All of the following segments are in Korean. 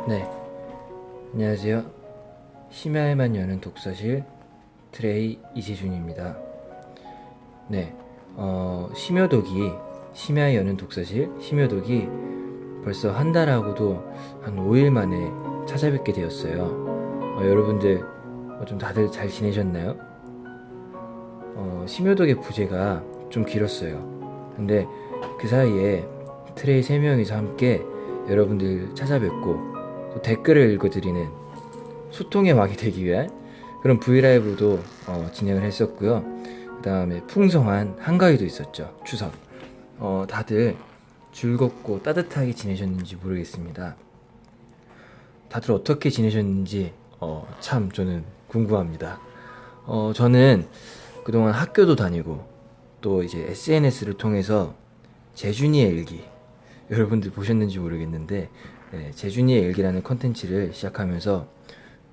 네, 안녕하세요. 심야에만 여는 독서실 트레이 이재준입니다. 네, 심야에 여는 독서실 심야독이 벌써 한 달하고도 한 5일 만에 찾아뵙게 되었어요. 여러분들 좀 다들 잘 지내셨나요? 심야독의 부제가 좀 길었어요. 근데 그 사이에 트레이 3명이서 함께 여러분들 찾아뵙고 또 댓글을 읽어드리는 소통의 막이 되기 위한 그런 브이라이브도 진행을 했었고요. 그 다음에 풍성한 한가위도 있었죠. 추석. 다들 즐겁고 따뜻하게 지내셨는지 모르겠습니다. 다들 어떻게 지내셨는지 참 저는 궁금합니다. 저는 그동안 학교도 다니고 또 이제 SNS를 통해서 재준이의 일기, 여러분들 보셨는지 모르겠는데 재준이의 일기라는 컨텐츠를 시작하면서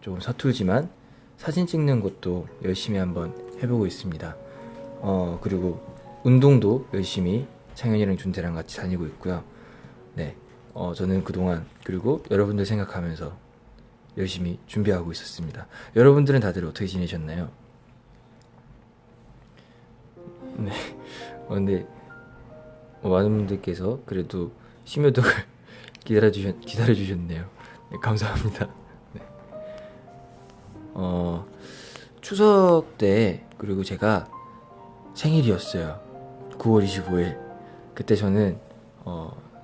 조금 서툴지만 사진 찍는 것도 열심히 한번 해보고 있습니다. 그리고 운동도 열심히 창현이랑 준태랑 같이 다니고 있고요. 네, 저는 그동안 그리고 여러분들 생각하면서 열심히 준비하고 있었습니다. 여러분들은 다들 어떻게 지내셨나요? 네, 근데 많은 분들께서 그래도 심효덕을 기다려주셨네요. 네, 감사합니다. 네. 추석 때 그리고 제가 생일이었어요. 9월 25일. 그때 저는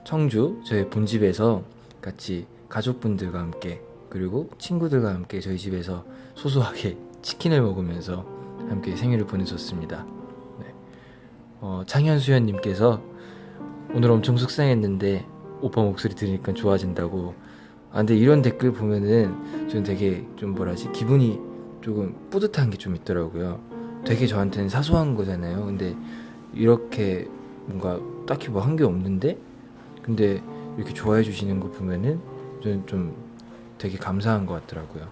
청주 저희 본집에서 같이 가족분들과 함께 그리고 친구들과 함께 저희 집에서 소소하게 치킨을 먹으면서 함께 생일을 보냈었습니다. 네. 창현수연님께서 오늘 엄청 속상했는데 오빠 목소리 들으니까 좋아진다고. 근데 이런 댓글 보면은 저는 되게 좀 뭐라지 기분이 조금 뿌듯한 게 좀 있더라고요. 되게 저한테는 사소한 거잖아요. 근데 이렇게 뭔가 딱히 뭐 한 게 없는데 근데 이렇게 좋아해 주시는 거 보면은 저는 좀 되게 감사한 것 같더라고요.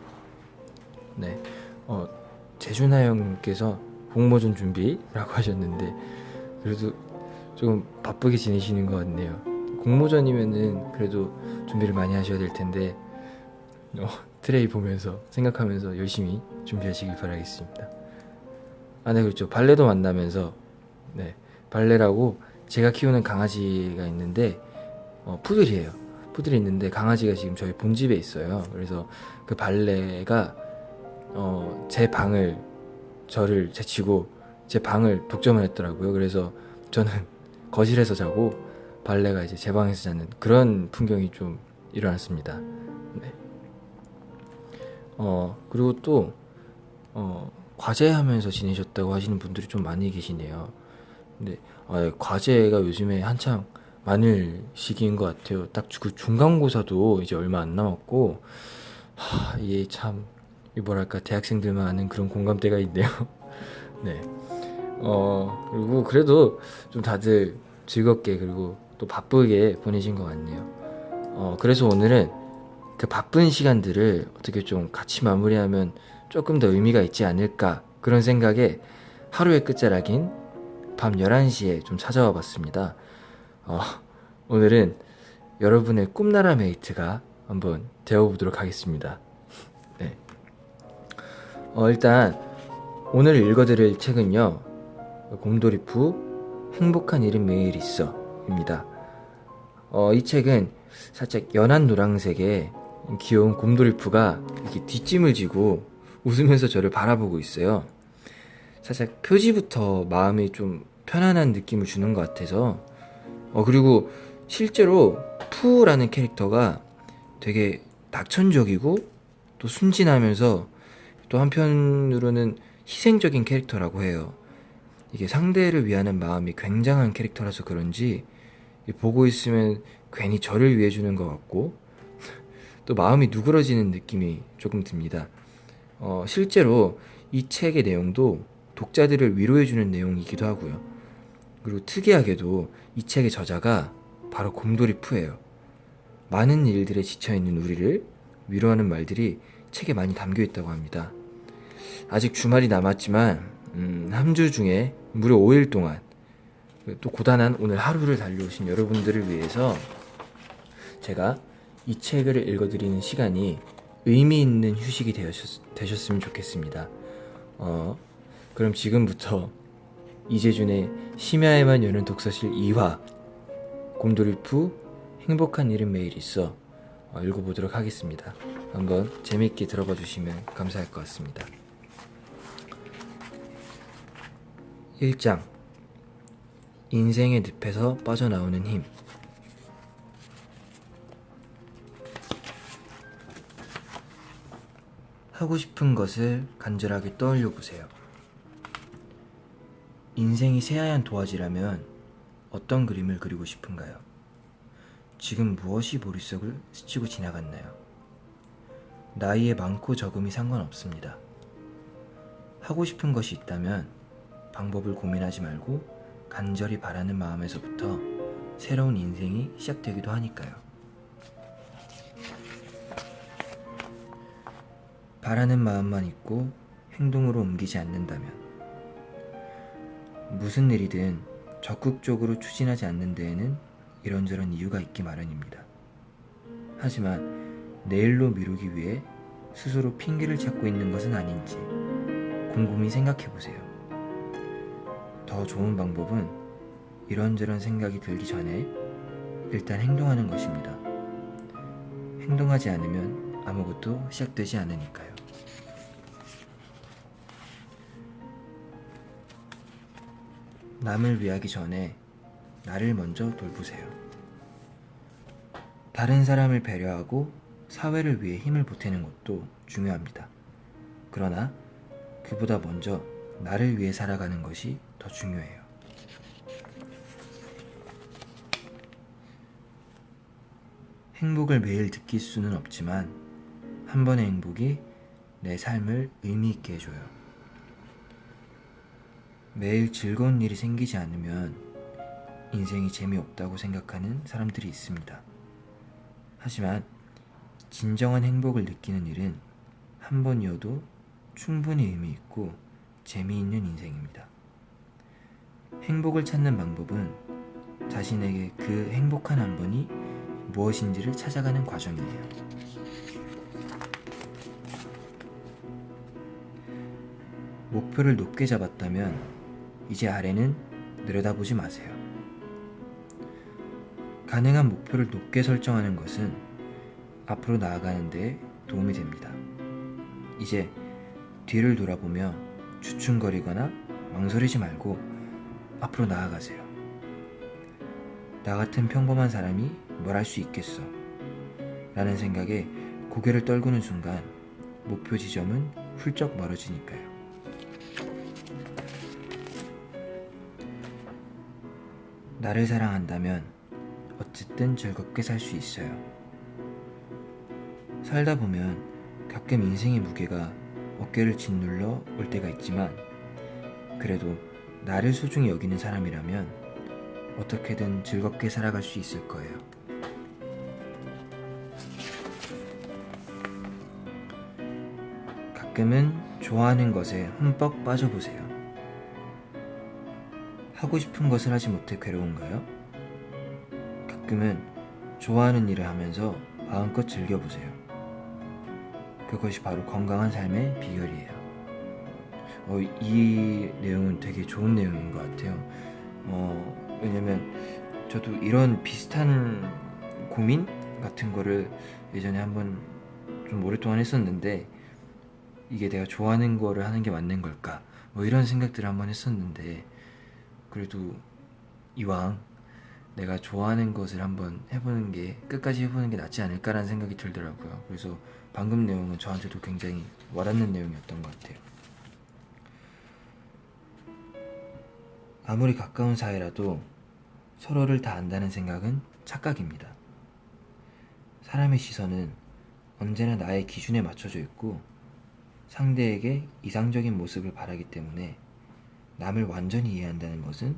네, 재준하 형님께서 공모전 준비라고 하셨는데 그래도 조금 바쁘게 지내시는 것 같네요. 공모전이면은 그래도 준비를 많이 하셔야 될 텐데 트레이 보면서 생각하면서 열심히 준비하시길 바라겠습니다. 네, 그렇죠. 발레도 만나면서 네, 발레라고 제가 키우는 강아지가 있는데 푸들이에요. 푸들이 있는데 강아지가 지금 저희 본집에 있어요. 그래서 그 발레가 제 방을 저를 제치고 제 방을 독점을 했더라고요. 그래서 저는 거실에서 자고 발레가 이제 제 방에서 자는 그런 풍경이 좀 일어났습니다. 네. 그리고 또 과제하면서 지내셨다고 하시는 분들이 좀 많이 계시네요. 근데 과제가 요즘에 한창 많을 시기인 것 같아요. 딱 그 중간고사도 이제 얼마 안 남았고 이게 참 뭐랄까 대학생들만 아는 그런 공감대가 있네요. 네. 그리고 그래도 좀 다들 즐겁게 그리고 또 바쁘게 보내신 것 같네요. 그래서 오늘은 그 바쁜 시간들을 어떻게 좀 같이 마무리하면 조금 더 의미가 있지 않을까 그런 생각에 하루의 끝자락인 밤 11시에 좀 찾아와 봤습니다. 오늘은 여러분의 꿈나라 메이트가 한번 되어보도록 하겠습니다. 네. 일단 오늘 읽어드릴 책은요, 곰돌이푸 행복한 일은 매일 있어 입니다. 이 책은 살짝 연한 노란색의 귀여운 곰돌이푸가 이렇게 뒷짐을 지고 웃으면서 저를 바라보고 있어요. 살짝 표지부터 마음이 좀 편안한 느낌을 주는 것 같아서 그리고 실제로 푸라는 캐릭터가 되게 낙천적이고 또 순진하면서 또 한편으로는 희생적인 캐릭터라고 해요. 이게 상대를 위하는 마음이 굉장한 캐릭터라서 그런지 보고 있으면 괜히 저를 위해 주는 것 같고 또 마음이 누그러지는 느낌이 조금 듭니다. 실제로 이 책의 내용도 독자들을 위로해주는 내용이기도 하고요. 그리고 특이하게도 이 책의 저자가 바로 곰돌이푸예요. 많은 일들에 지쳐있는 우리를 위로하는 말들이 책에 많이 담겨있다고 합니다. 아직 주말이 남았지만 한 주 중에 무려 5일 동안 또 고단한 오늘 하루를 달려오신 여러분들을 위해서 제가 이 책을 읽어드리는 시간이 의미 있는 휴식이 되셨으면 좋겠습니다. 그럼 지금부터 이재준의 심야에만 여는 독서실 2화 곰돌이푸 행복한 일은 매일 있어 읽어보도록 하겠습니다. 한번 재밌게 들어봐 주시면 감사할 것 같습니다. 1장 인생의 늪에서 빠져나오는 힘. 하고 싶은 것을 간절하게 떠올려 보세요. 인생이 새하얀 도화지라면 어떤 그림을 그리고 싶은가요? 지금 무엇이 머릿속을 스치고 지나갔나요? 나이에 많고 적음이 상관없습니다. 하고 싶은 것이 있다면 방법을 고민하지 말고 간절히 바라는 마음에서부터 새로운 인생이 시작되기도 하니까요. 바라는 마음만 있고 행동으로 옮기지 않는다면 무슨 일이든 적극적으로 추진하지 않는 데에는 이런저런 이유가 있기 마련입니다. 하지만 내일로 미루기 위해 스스로 핑계를 찾고 있는 것은 아닌지 곰곰이 생각해 보세요. 더 좋은 방법은 이런저런 생각이 들기 전에 일단 행동하는 것입니다. 행동하지 않으면 아무것도 시작되지 않으니까요. 남을 위하기 전에 나를 먼저 돌보세요. 다른 사람을 배려하고 사회를 위해 힘을 보태는 것도 중요합니다. 그러나 그보다 먼저 나를 위해 살아가는 것이 더 중요해요. 행복을 매일 느낄 수는 없지만 한 번의 행복이 내 삶을 의미 있게 해줘요. 매일 즐거운 일이 생기지 않으면 인생이 재미없다고 생각하는 사람들이 있습니다. 하지만 진정한 행복을 느끼는 일은 한 번이어도 충분히 의미 있고 재미있는 인생입니다. 행복을 찾는 방법은 자신에게 그 행복한 한 번이 무엇인지를 찾아가는 과정이에요. 목표를 높게 잡았다면 이제 아래는 내려다보지 마세요. 가능한 목표를 높게 설정하는 것은 앞으로 나아가는 데 도움이 됩니다. 이제 뒤를 돌아보며 주춤거리거나 망설이지 말고 앞으로 나아가세요. 나 같은 평범한 사람이 뭘 할 수 있겠어 라는 생각에 고개를 떨구는 순간 목표 지점은 훌쩍 멀어지니까요. 나를 사랑한다면 어쨌든 즐겁게 살 수 있어요. 살다 보면 가끔 인생의 무게가 어깨를 짓눌러 올 때가 있지만 그래도 나를 소중히 여기는 사람이라면 어떻게든 즐겁게 살아갈 수 있을 거예요. 가끔은 좋아하는 것에 흠뻑 빠져보세요. 하고 싶은 것을 하지 못해 괴로운가요? 가끔은 좋아하는 일을 하면서 마음껏 즐겨보세요. 그것이 바로 건강한 삶의 비결이에요. 이 내용은 되게 좋은 내용인 것 같아요. 왜냐면 저도 이런 비슷한 고민 같은 거를 예전에 한번 좀 오랫동안 했었는데 이게 내가 좋아하는 거를 하는 게 맞는 걸까? 이런 생각들을 한번 했었는데 그래도 이왕 내가 좋아하는 것을 한번 해보는 게 끝까지 해보는 게 낫지 않을까라는 생각이 들더라고요. 그래서 방금 내용은 저한테도 굉장히 와닿는 내용이었던 것 같아요. 아무리 가까운 사이라도 서로를 다 안다는 생각은 착각입니다. 사람의 시선은 언제나 나의 기준에 맞춰져 있고 상대에게 이상적인 모습을 바라기 때문에 남을 완전히 이해한다는 것은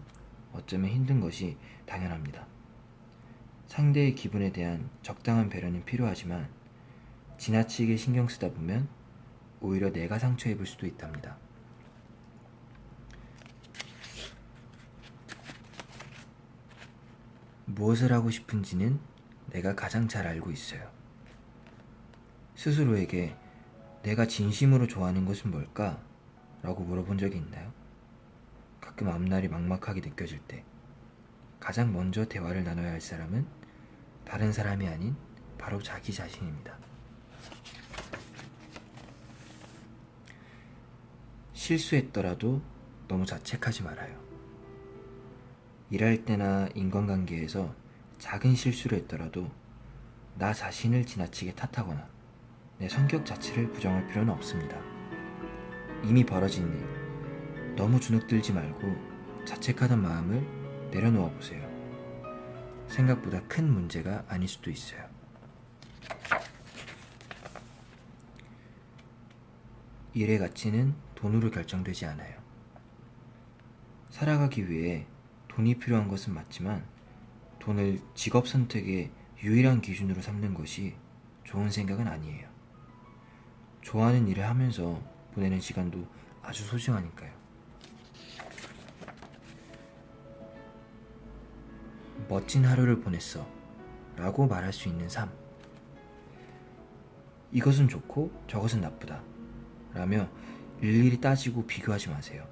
어쩌면 힘든 것이 당연합니다. 상대의 기분에 대한 적당한 배려는 필요하지만 지나치게 신경 쓰다 보면 오히려 내가 상처 입을 수도 있답니다. 무엇을 하고 싶은지는 내가 가장 잘 알고 있어요. 스스로에게 내가 진심으로 좋아하는 것은 뭘까? 라고 물어본 적이 있나요? 가끔 앞날이 막막하게 느껴질 때 가장 먼저 대화를 나눠야 할 사람은 다른 사람이 아닌 바로 자기 자신입니다. 실수했더라도 너무 자책하지 말아요. 일할 때나 인간관계에서 작은 실수를 했더라도 나 자신을 지나치게 탓하거나 내 성격 자체를 부정할 필요는 없습니다. 이미 벌어진 일, 너무 주눅들지 말고 자책하던 마음을 내려놓아 보세요. 생각보다 큰 문제가 아닐 수도 있어요. 일의 가치는 돈으로 결정되지 않아요. 살아가기 위해 돈이 필요한 것은 맞지만 돈을 직업 선택의 유일한 기준으로 삼는 것이 좋은 생각은 아니에요. 좋아하는 일을 하면서 보내는 시간도 아주 소중하니까요. 멋진 하루를 보냈어 라고 말할 수 있는 삶. 이것은 좋고 저것은 나쁘다 라며 일일이 따지고 비교하지 마세요.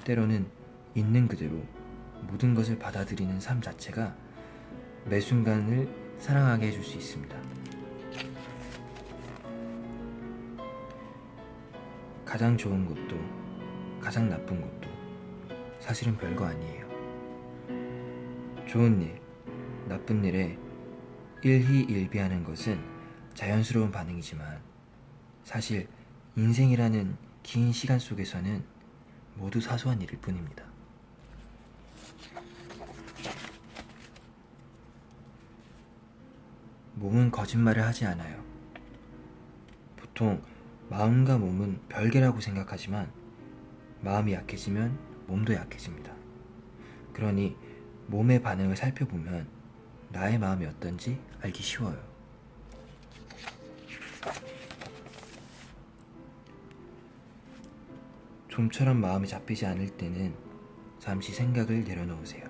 때로는 있는 그대로 모든 것을 받아들이는 삶 자체가 매 순간을 사랑하게 해줄 수 있습니다. 가장 좋은 것도 가장 나쁜 것도 사실은 별거 아니에요. 좋은 일, 나쁜 일에 일희일비하는 것은 자연스러운 반응이지만 사실 인생이라는 긴 시간 속에서는 모두 사소한 일일 뿐입니다. 몸은 거짓말을 하지 않아요. 보통 마음과 몸은 별개라고 생각하지만 마음이 약해지면 몸도 약해집니다. 그러니 몸의 반응을 살펴보면 나의 마음이 어떤지 알기 쉬워요. 좀처럼 마음이 잡히지 않을 때는 잠시 생각을 내려놓으세요.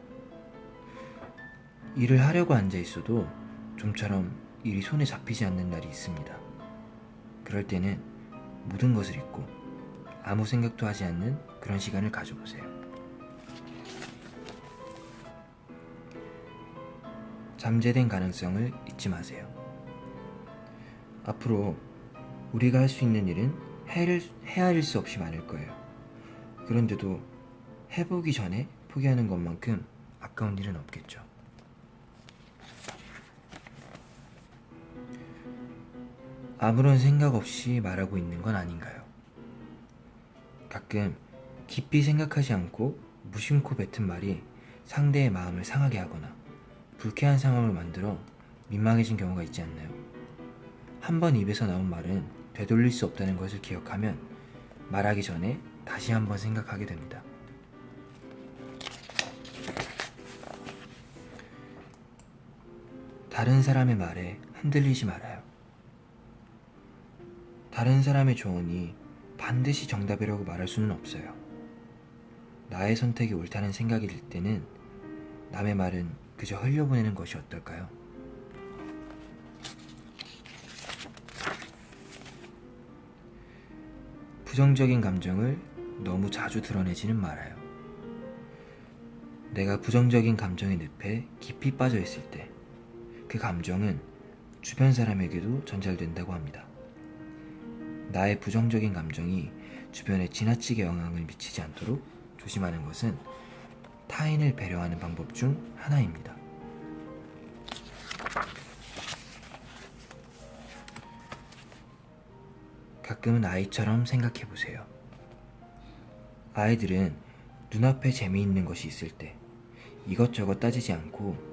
일을 하려고 앉아 있어도 좀처럼 일이 손에 잡히지 않는 날이 있습니다. 그럴 때는 모든 것을 잊고 아무 생각도 하지 않는 그런 시간을 가져보세요. 잠재된 가능성을 잊지 마세요. 앞으로 우리가 할 수 있는 일은 헤아릴 수 없이 많을 거예요. 그런데도 해보기 전에 포기하는 것만큼 아까운 일은 없겠죠. 아무런 생각 없이 말하고 있는 건 아닌가요? 가끔 깊이 생각하지 않고 무심코 뱉은 말이 상대의 마음을 상하게 하거나 불쾌한 상황을 만들어 민망해진 경우가 있지 않나요? 한 번 입에서 나온 말은 되돌릴 수 없다는 것을 기억하면 말하기 전에 다시 한번 생각하게 됩니다. 다른 사람의 말에 흔들리지 말아요. 다른 사람의 조언이 반드시 정답이라고 말할 수는 없어요. 나의 선택이 옳다는 생각이 들 때는 남의 말은 그저 흘려보내는 것이 어떨까요? 부정적인 감정을 너무 자주 드러내지는 말아요. 내가 부정적인 감정의 늪에 깊이 빠져 있을 때 그 감정은 주변 사람에게도 전달된다고 합니다. 나의 부정적인 감정이 주변에 지나치게 영향을 미치지 않도록 조심하는 것은 타인을 배려하는 방법 중 하나입니다. 가끔은 아이처럼 생각해 보세요. 아이들은 눈앞에 재미있는 것이 있을 때 이것저것 따지지 않고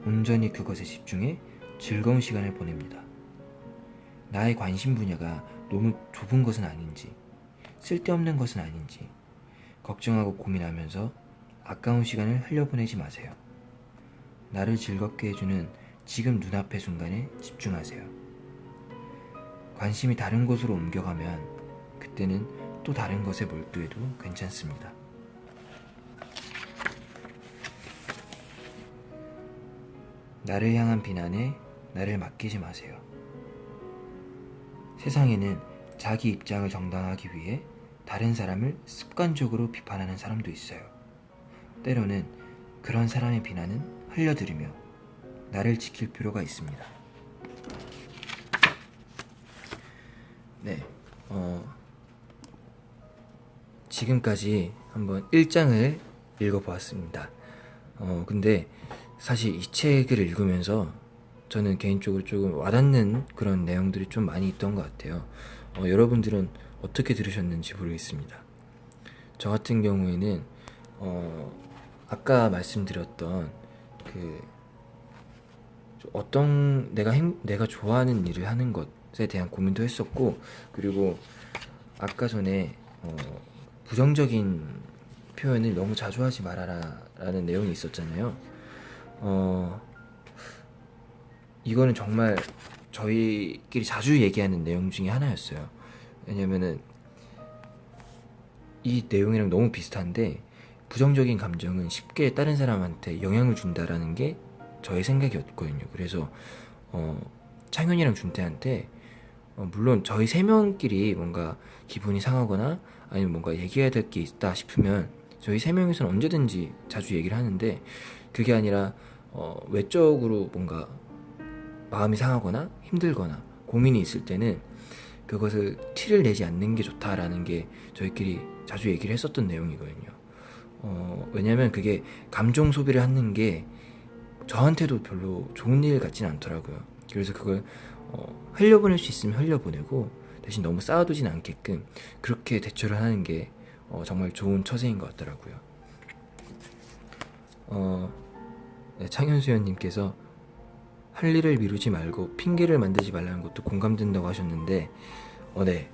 온전히 그것에 집중해 즐거운 시간을 보냅니다. 나의 관심 분야가 너무 좁은 것은 아닌지, 쓸데없는 것은 아닌지 걱정하고 고민하면서 아까운 시간을 흘려보내지 마세요. 나를 즐겁게 해주는 지금 눈앞의 순간에 집중하세요. 관심이 다른 곳으로 옮겨가면 그때는 또 다른 것에 몰두해도 괜찮습니다. 나를 향한 비난에 나를 맡기지 마세요. 세상에는 자기 입장을 정당하기 위해 다른 사람을 습관적으로 비판하는 사람도 있어요. 때로는 그런 사람의 비난은 흘려들으며 나를 지킬 필요가 있습니다. 네, 지금까지 한번 1장을 읽어보았습니다. 근데 사실 이 책을 읽으면서 저는 개인적으로 조금 와닿는 그런 내용들이 좀 많이 있던 것 같아요. 여러분들은 어떻게 들으셨는지 모르겠습니다. 저 같은 경우에는 아까 말씀드렸던 그 어떤 내가 좋아하는 일을 하는 것에 대한 고민도 했었고, 그리고 아까 전에 부정적인 표현을 너무 자주 하지 말아라 라는 내용이 있었잖아요. 이거는 정말 저희끼리 자주 얘기하는 내용 중에 하나였어요. 왜냐면은 이 내용이랑 너무 비슷한데, 부정적인 감정은 쉽게 다른 사람한테 영향을 준다라는 게 저의 생각이었거든요. 그래서 창현이랑 준태한테 물론 저희 세 명끼리 뭔가 기분이 상하거나 아니면 뭔가 얘기해야 될 게 있다 싶으면 저희 세 명이서는 언제든지 자주 얘기를 하는데, 그게 아니라 외적으로 뭔가 마음이 상하거나 힘들거나 고민이 있을 때는 그것을 티를 내지 않는 게 좋다라는 게 저희끼리 자주 얘기를 했었던 내용이거든요. 왜냐면 그게 감정 소비를 하는 게 저한테도 별로 좋은 일 같지는 않더라고요. 그래서 그걸 흘려보낼 수 있으면 흘려보내고, 대신 너무 쌓아두진 않게끔 그렇게 대처를 하는 게 정말 좋은 처세인 것 같더라고요. 네, 창현수연님께서 할 일을 미루지 말고 핑계를 만들지 말라는 것도 공감된다고 하셨는데, 네,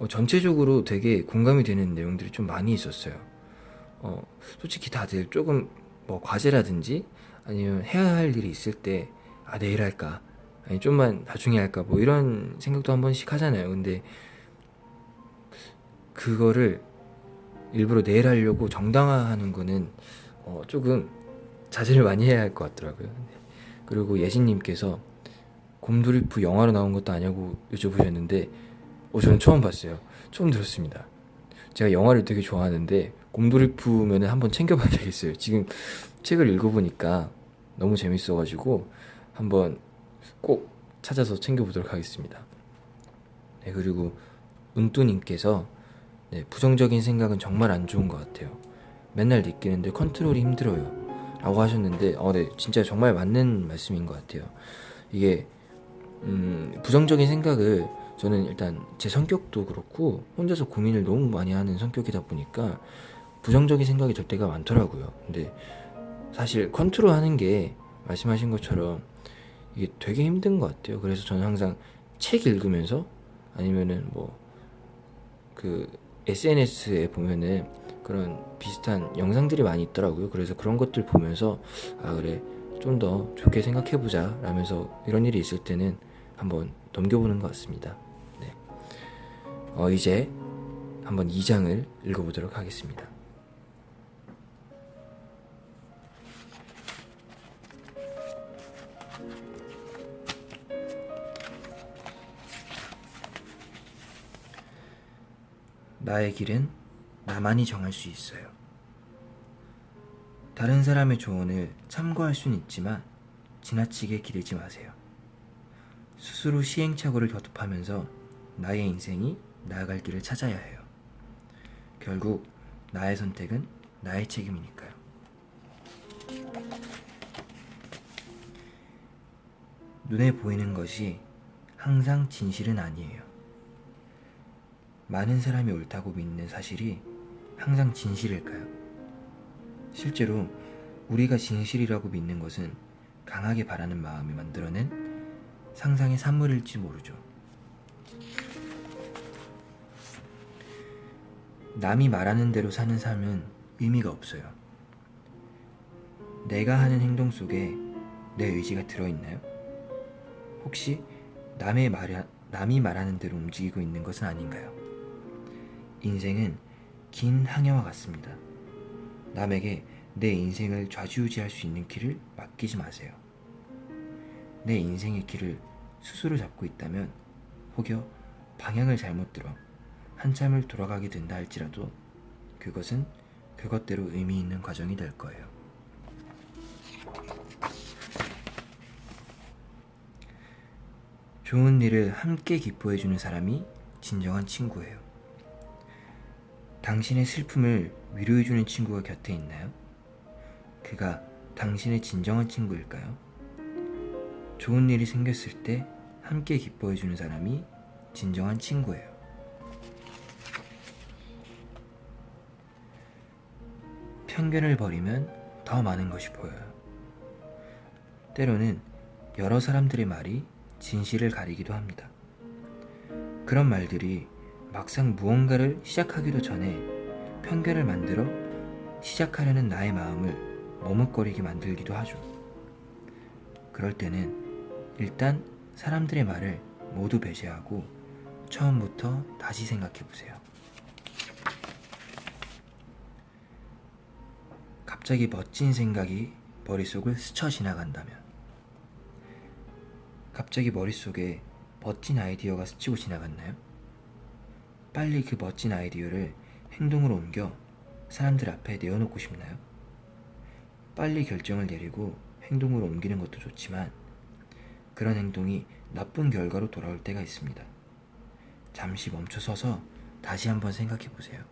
전체적으로 되게 공감이 되는 내용들이 좀 많이 있었어요. 솔직히 다들 조금 뭐 과제라든지 아니면 해야 할 일이 있을 때 내일 할까, 아니 좀만 나중에 할까, 뭐 이런 생각도 한 번씩 하잖아요. 근데 그거를 일부러 내일 하려고 정당화하는 거는 조금 자제를 많이 해야 할 것 같더라고요. 그리고 예진님께서 곰돌이프 영화로 나온 것도 아냐고 여쭤보셨는데, 저는 처음 봤어요. 처음 들었습니다. 제가 영화를 되게 좋아하는데 곰돌이프면은 한번 챙겨봐야 되겠어요. 지금 책을 읽어보니까 너무 재밌어가지고 한번 꼭 찾아서 챙겨보도록 하겠습니다. 네, 그리고 운뚜님께서 네, 부정적인 생각은 정말 안 좋은 것 같아요. 맨날 느끼는데 컨트롤이 힘들어요 라고 하셨는데, 네, 진짜 정말 맞는 말씀인 것 같아요. 이게 부정적인 생각을, 저는 일단 제 성격도 그렇고 혼자서 고민을 너무 많이 하는 성격이다 보니까 부정적인 생각이 들 때가 많더라고요. 근데 사실 컨트롤하는 게 말씀하신 것처럼 이게 되게 힘든 것 같아요. 그래서 저는 항상 책 읽으면서 아니면은 뭐 그 SNS에 보면은 그런 비슷한 영상들이 많이 있더라고요. 그래서 그런 것들 보면서 그래, 좀 더 좋게 생각해보자 라면서 이런 일이 있을 때는 한번 넘겨보는 것 같습니다. 네. 이제 한번 2장을 읽어보도록 하겠습니다. 나의 길은 나만이 정할 수 있어요. 다른 사람의 조언을 참고할 수는 있지만 지나치게 기대지 마세요. 스스로 시행착오를 거듭하면서 나의 인생이 나아갈 길을 찾아야 해요. 결국 나의 선택은 나의 책임이니까요. 눈에 보이는 것이 항상 진실은 아니에요. 많은 사람이 옳다고 믿는 사실이 항상 진실일까요? 실제로 우리가 진실이라고 믿는 것은 강하게 바라는 마음이 만들어낸 상상의 산물일지 모르죠. 남이 말하는 대로 사는 삶은 의미가 없어요. 내가 하는 행동 속에 내 의지가 들어있나요? 혹시 남이 말하는 대로 움직이고 있는 것은 아닌가요? 인생은 긴 항해와 같습니다. 남에게 내 인생을 좌지우지할 수 있는 길을 맡기지 마세요. 내 인생의 길을 스스로 잡고 있다면 혹여 방향을 잘못 들어 한참을 돌아가게 된다 할지라도 그것은 그것대로 의미 있는 과정이 될 거예요. 좋은 일을 함께 기뻐해주는 사람이 진정한 친구예요. 당신의 슬픔을 위로해주는 친구가 곁에 있나요? 그가 당신의 진정한 친구일까요? 좋은 일이 생겼을 때 함께 기뻐해주는 사람이 진정한 친구예요. 편견을 버리면 더 많은 것이 보여요. 때로는 여러 사람들의 말이 진실을 가리기도 합니다. 그런 말들이 막상 무언가를 시작하기도 전에 편견을 만들어 시작하려는 나의 마음을 머뭇거리게 만들기도 하죠. 그럴 때는 일단 사람들의 말을 모두 배제하고 처음부터 다시 생각해보세요. 갑자기 멋진 생각이 머릿속을 스쳐 지나간다면, 갑자기 머릿속에 멋진 아이디어가 스치고 지나갔나요? 빨리 그 멋진 아이디어를 행동으로 옮겨 사람들 앞에 내어놓고 싶나요? 빨리 결정을 내리고 행동으로 옮기는 것도 좋지만 그런 행동이 나쁜 결과로 돌아올 때가 있습니다. 잠시 멈춰서서 다시 한번 생각해 보세요.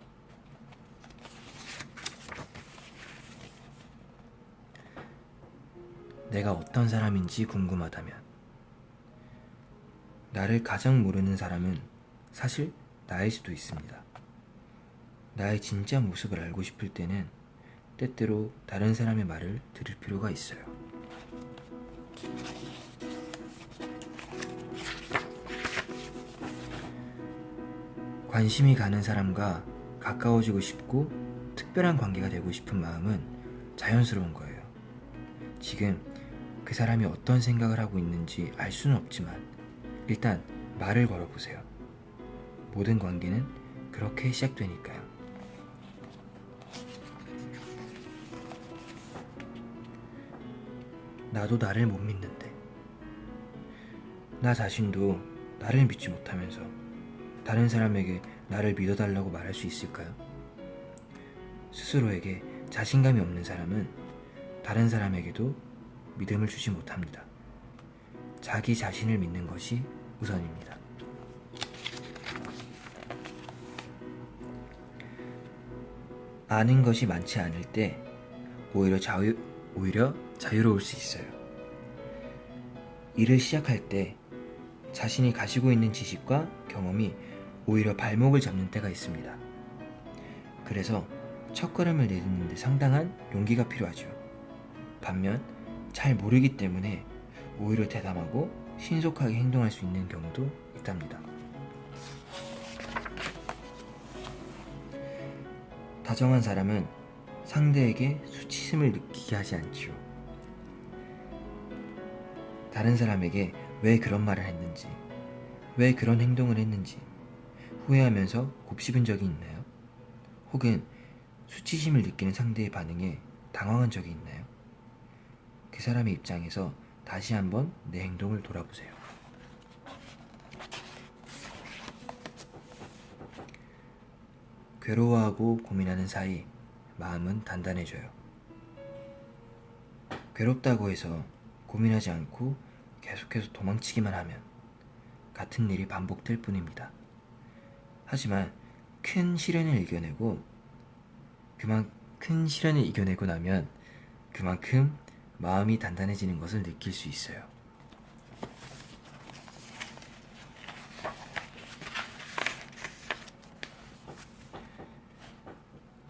내가 어떤 사람인지 궁금하다면, 나를 가장 모르는 사람은 사실 나일 수도 있습니다. 나의 진짜 모습을 알고 싶을 때는 때때로 다른 사람의 말을 들을 필요가 있어요. 관심이 가는 사람과 가까워지고 싶고 특별한 관계가 되고 싶은 마음은 자연스러운 거예요. 지금 그 사람이 어떤 생각을 하고 있는지 알 수는 없지만 일단 말을 걸어보세요. 모든 관계는 그렇게 시작되니까요. 나도 나를 못 믿는데, 나 자신도 나를 믿지 못하면서 다른 사람에게 나를 믿어달라고 말할 수 있을까요? 스스로에게 자신감이 없는 사람은 다른 사람에게도 믿음을 주지 못합니다. 자기 자신을 믿는 것이 우선입니다. 아는 것이 많지 않을 때 오히려 자유로울 수 있어요. 일을 시작할 때 자신이 가지고 있는 지식과 경험이 오히려 발목을 잡는 때가 있습니다. 그래서 첫걸음을 내딛는데 상당한 용기가 필요하죠. 반면 잘 모르기 때문에 오히려 대담하고 신속하게 행동할 수 있는 경우도 있답니다. 다정한 사람은 상대에게 수치심을 느끼게 하지 않지요. 다른 사람에게 왜 그런 말을 했는지, 왜 그런 행동을 했는지 후회하면서 곱씹은 적이 있나요? 혹은 수치심을 느끼는 상대의 반응에 당황한 적이 있나요? 그 사람의 입장에서 다시 한번 내 행동을 돌아보세요. 괴로워하고 고민하는 사이 마음은 단단해져요. 괴롭다고 해서 고민하지 않고 계속해서 도망치기만 하면 같은 일이 반복될 뿐입니다. 하지만 큰 시련을 이겨내고 나면 그만큼 마음이 단단해지는 것을 느낄 수 있어요.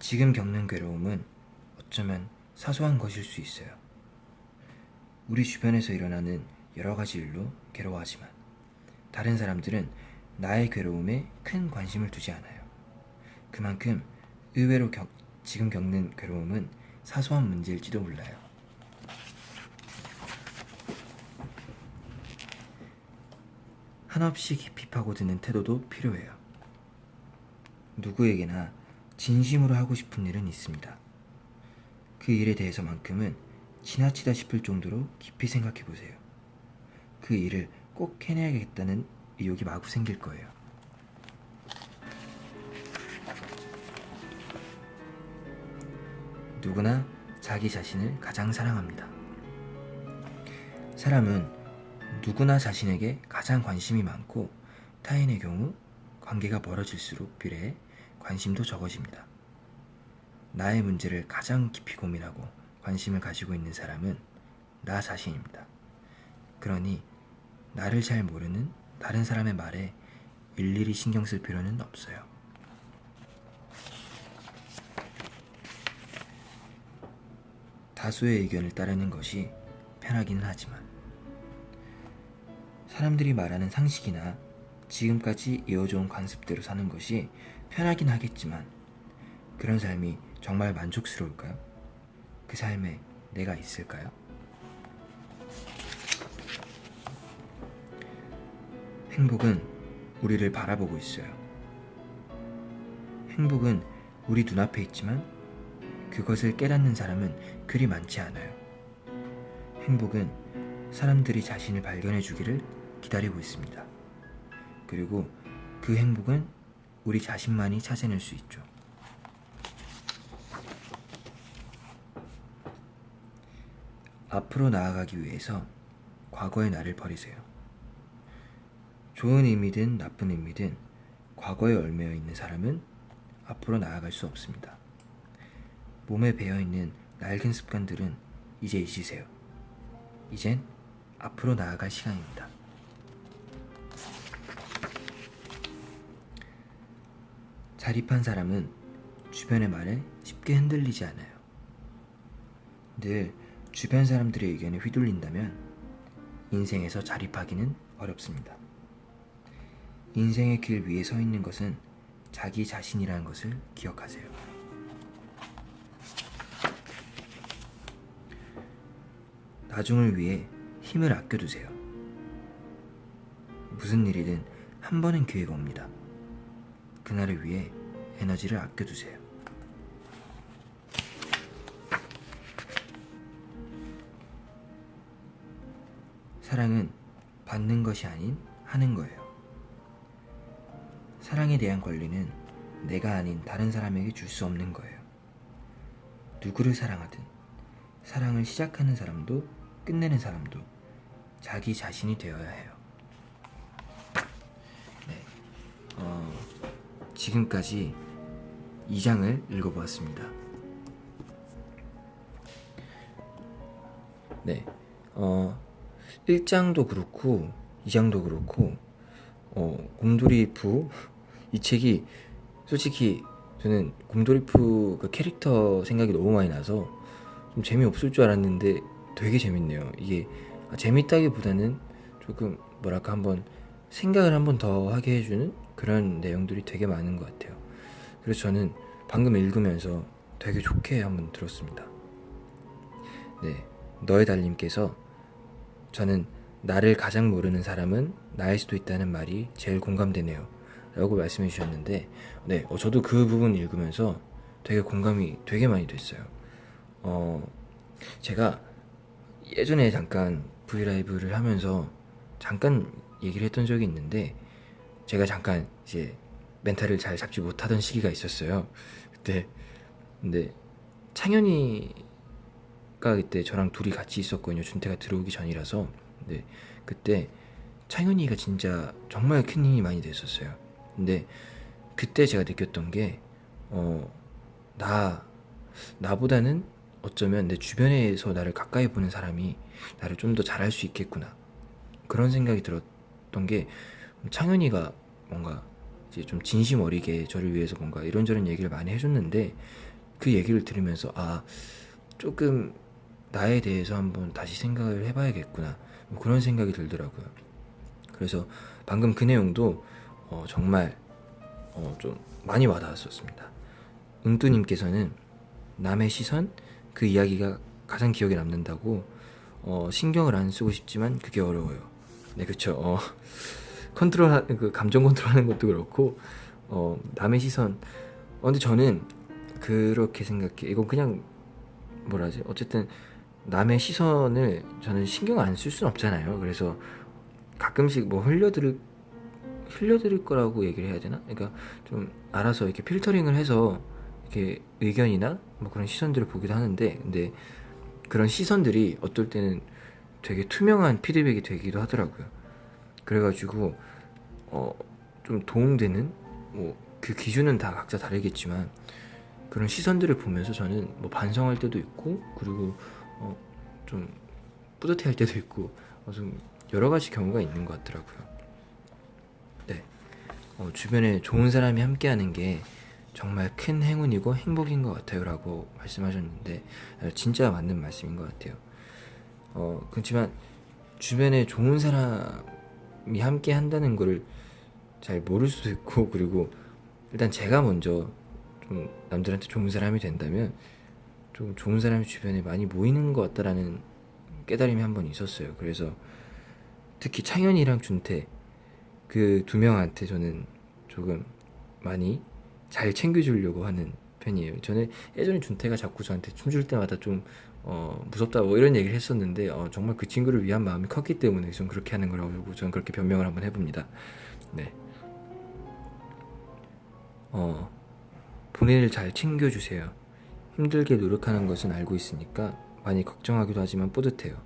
지금 겪는 괴로움은 어쩌면 사소한 것일 수 있어요. 우리 주변에서 일어나는 여러 가지 일로 괴로워하지만 다른 사람들은 나의 괴로움에 큰 관심을 두지 않아요. 그만큼 의외로 지금 겪는 괴로움은 사소한 문제일지도 몰라요. 한없이 깊이 파고드는 태도도 필요해요. 누구에게나 진심으로 하고 싶은 일은 있습니다. 그 일에 대해서만큼은 지나치다 싶을 정도로 깊이 생각해 보세요. 그 일을 꼭 해내야겠다는 의욕이 마구 생길 거예요. 누구나 자기 자신을 가장 사랑합니다. 사람은 누구나 자신에게 가장 관심이 많고 타인의 경우 관계가 멀어질수록 비례해 관심도 적어집니다. 나의 문제를 가장 깊이 고민하고 관심을 가지고 있는 사람은 나 자신입니다. 그러니 나를 잘 모르는 다른 사람의 말에 일일이 신경 쓸 필요는 없어요. 다수의 의견을 따르는 것이 편하기는 하지만 사람들이 말하는 상식이나 지금까지 이어져온 관습대로 사는 것이 편하긴 하겠지만 그런 삶이 정말 만족스러울까요? 그 삶에 내가 있을까요? 행복은 우리를 바라보고 있어요. 행복은 우리 눈앞에 있지만 그것을 깨닫는 사람은 그리 많지 않아요. 행복은 사람들이 자신을 발견해 주기를 기다리고 있습니다. 그리고 그 행복은 우리 자신만이 찾아낼 수 있죠. 앞으로 나아가기 위해서 과거의 나를 버리세요. 좋은 의미든 나쁜 의미든 과거에 얽매여 있는 사람은 앞으로 나아갈 수 없습니다. 몸에 배어있는 낡은 습관들은 이제 잊으세요. 이젠 앞으로 나아갈 시간입니다. 자립한 사람은 주변의 말에 쉽게 흔들리지 않아요. 늘 주변 사람들의 의견에 휘둘린다면 인생에서 자립하기는 어렵습니다. 인생의 길 위에 서 있는 것은 자기 자신이라는 것을 기억하세요. 나중을 위해 힘을 아껴두세요. 무슨 일이든 한 번은 기회가 옵니다. 그날을 위해 에너지를 아껴두세요. 사랑은 받는 것이 아닌 하는 거예요. 사랑에 대한 권리는 내가 아닌 다른 사람에게 줄 수 없는 거예요. 누구를 사랑하든 사랑을 시작하는 사람도 끝내는 사람도 자기 자신이 되어야 해요. 네, 지금까지 2장을 읽어보았습니다. 네, 1장도 그렇고 2장도 그렇고 곰돌이푸 이 책이 솔직히 저는 곰돌이푸 그 캐릭터 생각이 너무 많이 나서 좀 재미없을 줄 알았는데 되게 재밌네요. 이게 재밌다기보다는 조금 뭐랄까 한번 생각을 한번 더 하게 해주는 그런 내용들이 되게 많은 것 같아요. 그래서 저는 방금 읽으면서 되게 좋게 한번 들었습니다. 네, 너의 달님께서 저는 나를 가장 모르는 사람은 나일 수도 있다는 말이 제일 공감되네요 라고 말씀해 주셨는데 네, 저도 그 부분 읽으면서 되게 공감이 되게 많이 됐어요. 제가 예전에 잠깐 브이라이브를 하면서 잠깐 얘기를 했던 적이 있는데 제가 잠깐 이제 멘탈을 잘 잡지 못하던 시기가 있었어요. 그때 근데 창현이가 그때 저랑 둘이 같이 있었거든요. 준태가 들어오기 전이라서. 근데 그때 창현이가 진짜 정말 큰 힘이 많이 됐었어요. 근데 그때 제가 느꼈던 게 나보다는 어쩌면 내 주변에서 나를 가까이 보는 사람이 나를 좀 더 잘할 수 있겠구나 그런 생각이 들었던 게 창현이가 뭔가 이제 좀 진심 어리게 저를 위해서 뭔가 이런저런 얘기를 많이 해줬는데 그 얘기를 들으면서 조금 나에 대해서 한번 다시 생각을 해봐야겠구나 그런 생각이 들더라고요. 그래서 방금 그 내용도 정말 좀 많이 와닿았었습니다. 은뚜님께서는 남의 시선 그 이야기가 가장 기억에 남는다고 신경을 안 쓰고 싶지만 그게 어려워요. 네, 그쵸. 그 감정 컨트롤하는 것도 그렇고 남의 시선 근데 저는 그렇게 생각해. 이건 그냥 어쨌든 남의 시선을 저는 신경 안 쓸 수는 없잖아요. 그래서 가끔씩 뭐 흘려드릴 거라고 얘기를 해야 되나? 그러니까 좀 알아서 이렇게 필터링을 해서 이렇게 의견이나 뭐 그런 시선들을 보기도 하는데, 근데 그런 시선들이 어떨 때는 되게 투명한 피드백이 되기도 하더라고요. 그래가지고 좀 도움되는, 뭐 그 기준은 다 각자 다르겠지만 그런 시선들을 보면서 저는 뭐 반성할 때도 있고, 그리고 좀 뿌듯해할 때도 있고, 좀 여러 가지 경우가 있는 것 같더라고요. 네, 주변에 좋은 사람이 함께하는 게 정말 큰 행운이고 행복인 것 같아요 라고 말씀하셨는데, 진짜 맞는 말씀인 것 같아요. 그렇지만 주변에 좋은 사람이 함께 한다는 거를 잘 모를 수도 있고, 그리고 일단 제가 먼저 좀 남들한테 좋은 사람이 된다면 좀 좋은 사람이 주변에 많이 모이는 것 같다라는 깨달음이 한 번 있었어요. 그래서 특히 창현이랑 준태, 그 두 명한테 저는 조금 많이 잘 챙겨주려고 하는 편이에요. 저는 예전에 준태가 자꾸 저한테 춤출 때마다 좀 무섭다 뭐 이런 얘기를 했었는데, 정말 그 친구를 위한 마음이 컸기 때문에 좀 그렇게 하는 거라고 저는 그렇게 변명을 한번 해봅니다. 네. 본인을 잘 챙겨주세요. 힘들게 노력하는 것은 알고 있으니까 많이 걱정하기도 하지만 뿌듯해요.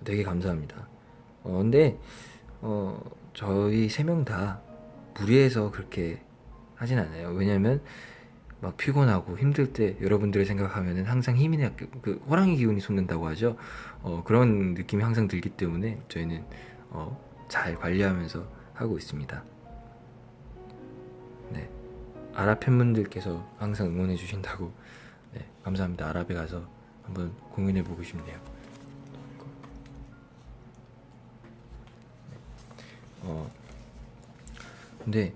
되게 감사합니다. 근데 저희 세 명 다 무리해서 그렇게 하진 않아요. 왜냐면 막 피곤하고 힘들 때 여러분들을 생각하면은 항상 힘이 나, 그 호랑이 기운이 솟는다고 하죠. 그런 느낌이 항상 들기 때문에 저희는 잘 관리하면서 하고 있습니다. 네, 아랍 팬분들께서 항상 응원해 주신다고. 네, 감사합니다. 아랍에 가서 한번 공연해 보고 싶네요. 근데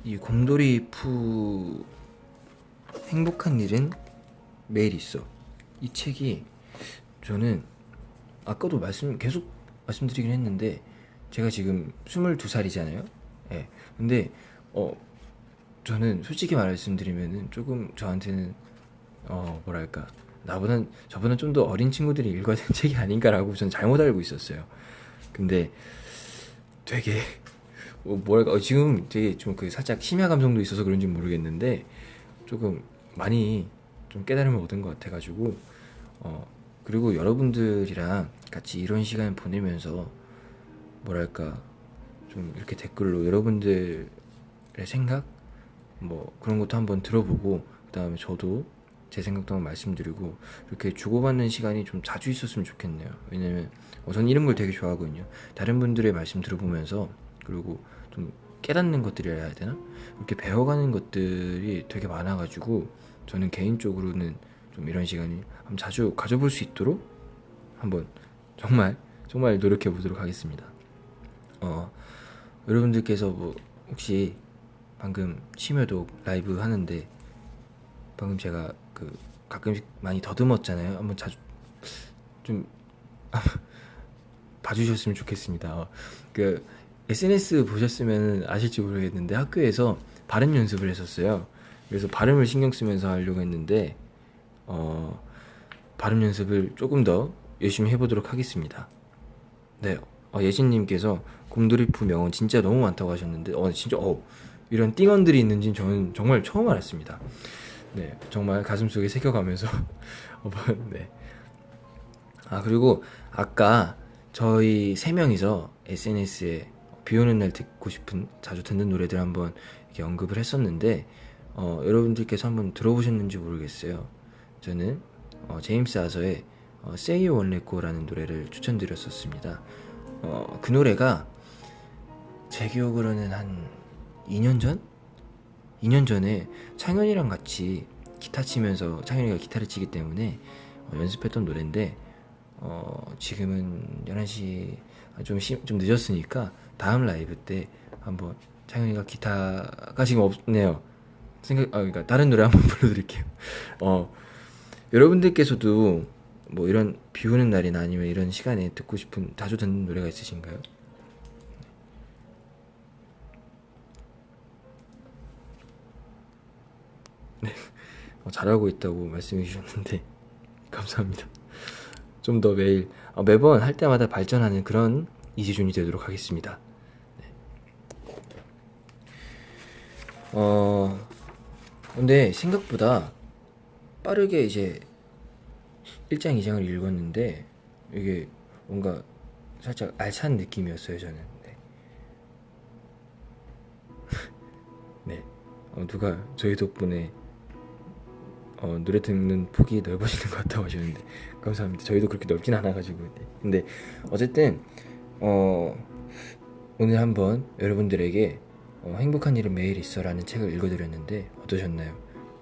이 곰돌이 푸 행복한 일은 매일 있어, 이 책이, 저는 아까도 계속 말씀드리긴 했는데 제가 지금 22살이잖아요. 예. 근데 저는 솔직히 말씀드리면은 조금 저한테는 뭐랄까, 저보다 좀 더 어린 친구들이 읽어야 되는 책이 아닌가라고 저는 잘못 알고 있었어요. 근데 되게 뭐랄까, 지금 되게 좀 그 살짝 심야 감성도 있어서 그런지 모르겠는데 조금 많이 좀 깨달음을 얻은 것 같아가지고, 그리고 여러분들이랑 같이 이런 시간 보내면서 뭐랄까, 좀 이렇게 댓글로 여러분들의 생각 뭐 그런 것도 한번 들어보고, 그 다음에 저도 제 생각도 한번 말씀드리고, 이렇게 주고받는 시간이 좀 자주 있었으면 좋겠네요. 왜냐면 저는 이런 걸 되게 좋아하거든요. 다른 분들의 말씀 들어보면서, 그리고 좀 깨닫는 것들이라 해야 되나? 이렇게 배워가는 것들이 되게 많아가지고 저는 개인적으로는 좀 이런 시간이 한번 자주 가져볼 수 있도록 한번 정말 정말 노력해 보도록 하겠습니다. 여러분들께서 뭐 혹시 방금 심여독 라이브 하는데 방금 제가 그 가끔씩 많이 더듬었잖아요. 한번 자주 좀 봐주셨으면 좋겠습니다. 그 SNS 보셨으면 아실지 모르겠는데 학교에서 발음 연습을 했었어요. 그래서 발음을 신경 쓰면서 하려고 했는데 발음 연습을 조금 더 열심히 해보도록 하겠습니다. 네, 예진님께서 곰돌이푸 명언 진짜 너무 많다고 하셨는데 진짜 이런 띵언들이 있는지 저는 정말 처음 알았습니다. 네, 정말 가슴속에 새겨가면서 네. 그리고 아까 저희 세 명이서 SNS에 비 오는 날 듣고 싶은 자주 듣는 노래들 한번 이렇게 언급을 했었는데, 여러분들께서 한번 들어보셨는지 모르겠어요. 저는 제임스 아서의 Say You Won't Let Go라는 노래를 추천드렸었습니다. 그 노래가 제 기억으로는 한 2년 전? 2년 전에 창현이랑 같이 기타 치면서, 창현이가 기타를 치기 때문에 연습했던 노래인데, 지금은 11시 좀 늦었으니까 다음 라이브 때 한번, 창현이가 기타가 지금 없네요. 그러니까 다른 노래 한번 불러드릴게요. 여러분들께서도 뭐 이런 비 오는 날이나 아니면 이런 시간에 듣고 싶은 자주 듣는 노래가 있으신가요? 네, 잘하고 있다고 말씀해 주셨는데 감사합니다. 좀 더 매일 매번 할 때마다 발전하는 그런 이재준이 되도록 하겠습니다. 근데 생각보다 빠르게 이제 1장 2장을 읽었는데 이게 뭔가 살짝 알찬 느낌이었어요 저는. 네. 누가 저희 덕분에 노래 듣는 폭이 넓어지는 것 같다고 하셨는데 감사합니다. 저희도 그렇게 넓진 않아가지고. 근데 어쨌든 오늘 한번 여러분들에게 행복한 일은 매일 있어 라는 책을 읽어드렸는데 어떠셨나요?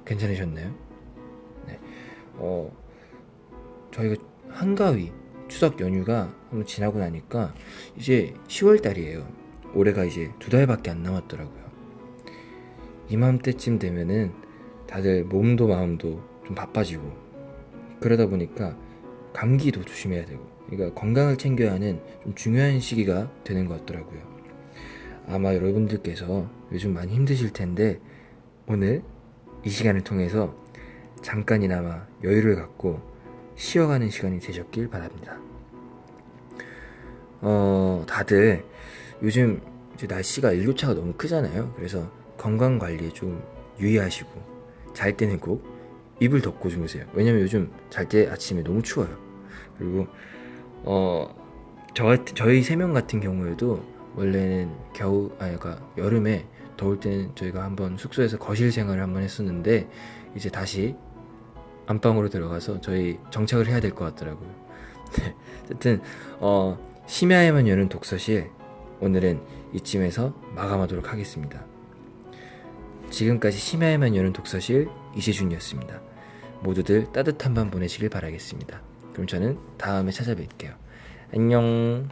괜찮으셨나요? 네. 저희가 한가위 추석 연휴가 한번 지나고 나니까 이제 10월 달이에요. 올해가 이제 2달밖에 안 남았더라고요. 이맘때쯤 되면은 다들 몸도 마음도 좀 바빠지고 그러다 보니까 감기도 조심해야 되고, 그러니까 건강을 챙겨야 하는 좀 중요한 시기가 되는 것 같더라고요. 아마 여러분들께서 요즘 많이 힘드실 텐데 오늘 이 시간을 통해서 잠깐이나마 여유를 갖고 쉬어가는 시간이 되셨길 바랍니다. 다들 요즘 이제 날씨가 일교차가 너무 크잖아요. 그래서 건강관리에 좀 유의하시고 잘 때는 꼭 이불 덮고 주무세요. 왜냐면 요즘 잘 때 아침에 너무 추워요. 그리고 저희 3명 같은 경우에도 원래는 그러니까 여름에 더울 때는 저희가 한번 숙소에서 거실 생활을 한번 했었는데 이제 다시 안방으로 들어가서 저희 정착을 해야 될 것 같더라고요. 어쨌든 심야에만 여는 독서실, 오늘은 이쯤에서 마감하도록 하겠습니다. 지금까지 심야에만 여는 독서실 이재준이었습니다. 모두들 따뜻한 밤 보내시길 바라겠습니다. 그럼 저는 다음에 찾아뵐게요. 안녕.